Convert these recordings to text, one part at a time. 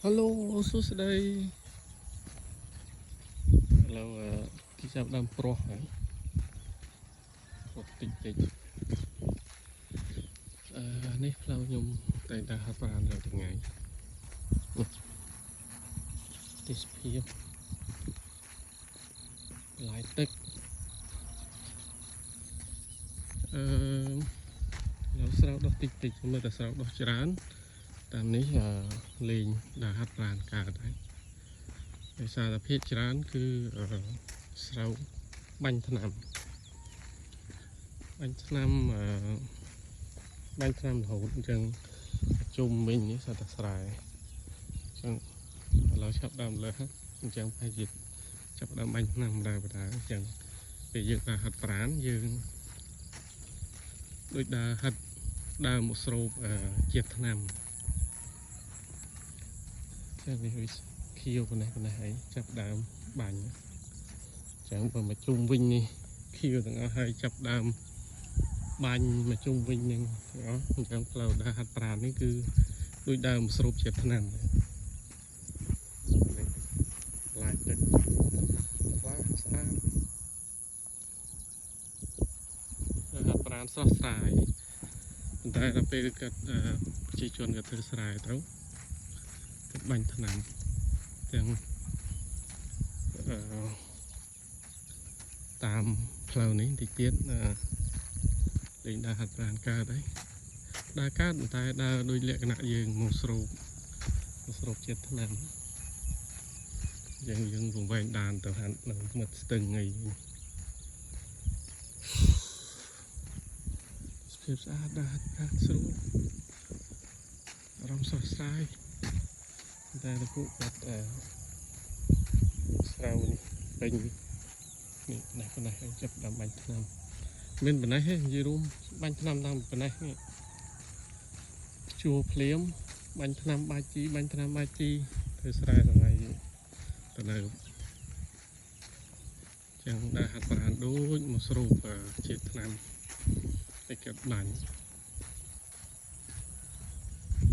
Hello, số đây là khi sao đang pro hả? Một tịnh tịnh. Nếp lâu nhung tại ta học bàn rồi từng ngày. Disappear. Lại tích. Lâu sau đó tịnh tịnh mới ta sau đó chán. Tạm ní liền đã học bàn cả đấy. Bây giờ là phía chán cứ sau bánh thân nằm. Bánh thân nằm bánh thân nằm hữu chân chung mình như sao ta xài chânเราชอบดำเลยฮะจังไปหยิบจับดำมันนำได้ไปได้จังไปยืดหัดปรานยืนโดยดาหัดดามุสโรบเจ็ดนำจังวิคิวคนไหนให้จับดำบันจังพอมาจุ่มวิ่งนี่คิวต้องเอาให้จับดำบันมาจุ่มวิ่งนึงเนาะจังเราดาหัดปรานนี่คือโดยดามุสโรบเจ็ดนำlạiទឹកខ្លាំងស្អាតហាត់ប្រាណស្រស់ស្រាយប៉ុន្តែដល់ពេលគាត់ប្រជាជនគាត់ធ្វើស្រែទៅគាត់បាញ់ថ្នាំទាំងតាមផ្លូវនេះតិចទៀតលេងដើរហាត់ប្រាណកើតហើយដើរកើតប៉ុន្តែដើរដោយលក្ខណៈយើងមកស្រូបជាតិថ្នាំយើងវង្វេងដានទៅហាត់នឹងមុតស្ទឹងអីស្ភាពស្អាតដែរហាត់ស្រួលអារម្មណ៍ស្រស់ស្រាយតែទៅពួកគាត់ស្រាវនេះពេញនេះណេះប៉ុណ្ណេះចាប់ដើមបាញ់ថ្នាំមានប៉ុណ្ណេះទេនិយាយរួមបាញ់ថ្នាំតាមប៉ុណ្ណេះនេះជួភ្លាមបាញ់ថ្នាំបាច់ជីបាញ់ថ្នាំបាច់ជីធ្វើស្រែថ្ងៃទៅនៅចឹងដែរហាត់ប្រាណដូចមកស្រូបជាតិថ្នាំឲ្យកាត់បាញ់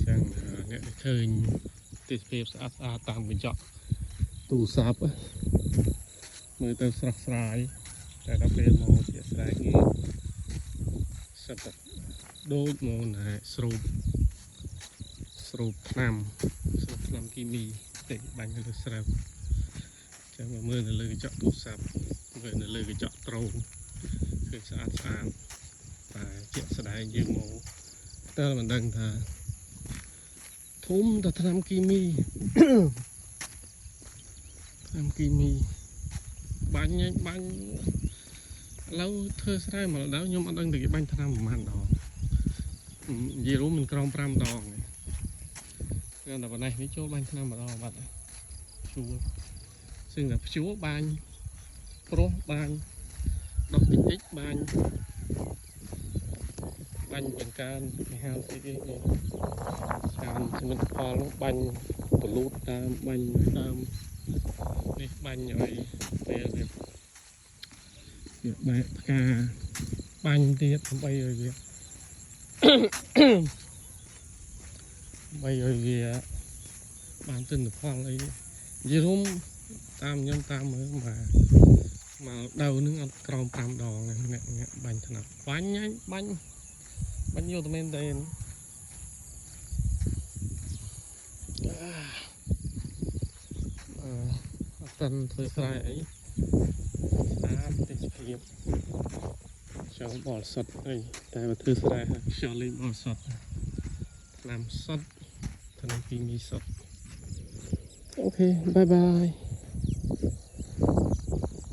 ចឹងអ្នកឃើញទេសភាពស្អាតតាមកញ្ចក់ទូរស័ព្ទមើលទៅស្រស់ស្រាយតែដល់ពេលមកជាស្រែងាយសិតដូចមកណែស្រូបថ្នាំគីមីតែបាញ់ទៅស្រូបចាំមើលនៅលើកញ្ចក់ទូរស័ព្ទមើលនៅលើកញ្ចក់ត្រូងគឺស្អាតតែជាក់ស្ដែងយើងមកតែមិនដឹងថាធំតែថ្នាំគីមីបាញ់ឥឡូវធ្វើស្រែមកដល់ខ្ញុំអត់ដឹងតែគេបាញ់ថ្នាំប្រហែលដងនិយាយរួមមិនក្រោម5ដងទេតែប៉ុណ្ណេះនេះចូលបាញ់ថ្នាំម្ដងបាត់ហើយជួซึ่งតែព្យួរបាញ់ប្រុសបាញ់ដុសតិចបាញ់បង្កើនគេហៅស្អីគេការសមិទ្ធផលនោះបាញ់បលូតតាមបាញ់តាមនេះបាញ់ឲ្យពេលវាបែកផ្កាបាញ់ទៀតដើម្បីឲ្យវាបានទិន្នផលអីនិយាយរួមតាមខ្ញុំតាមមើលមកដៅនឹងអត់ក្រោម5ដងអ្នកបាញ់ថ្នាក់បាញ់យកទៅមែនទេអត់តាន់ធ្វើស្រែអីស្អាតទេសភាពចង់បរិសុទ្ធអីតែមកធ្វើស្រែខ្យល់លេងបរិសុទ្ធថ្នាំសុទ្ធថ្នាំគីមីសុទ្ធអូខេបាយ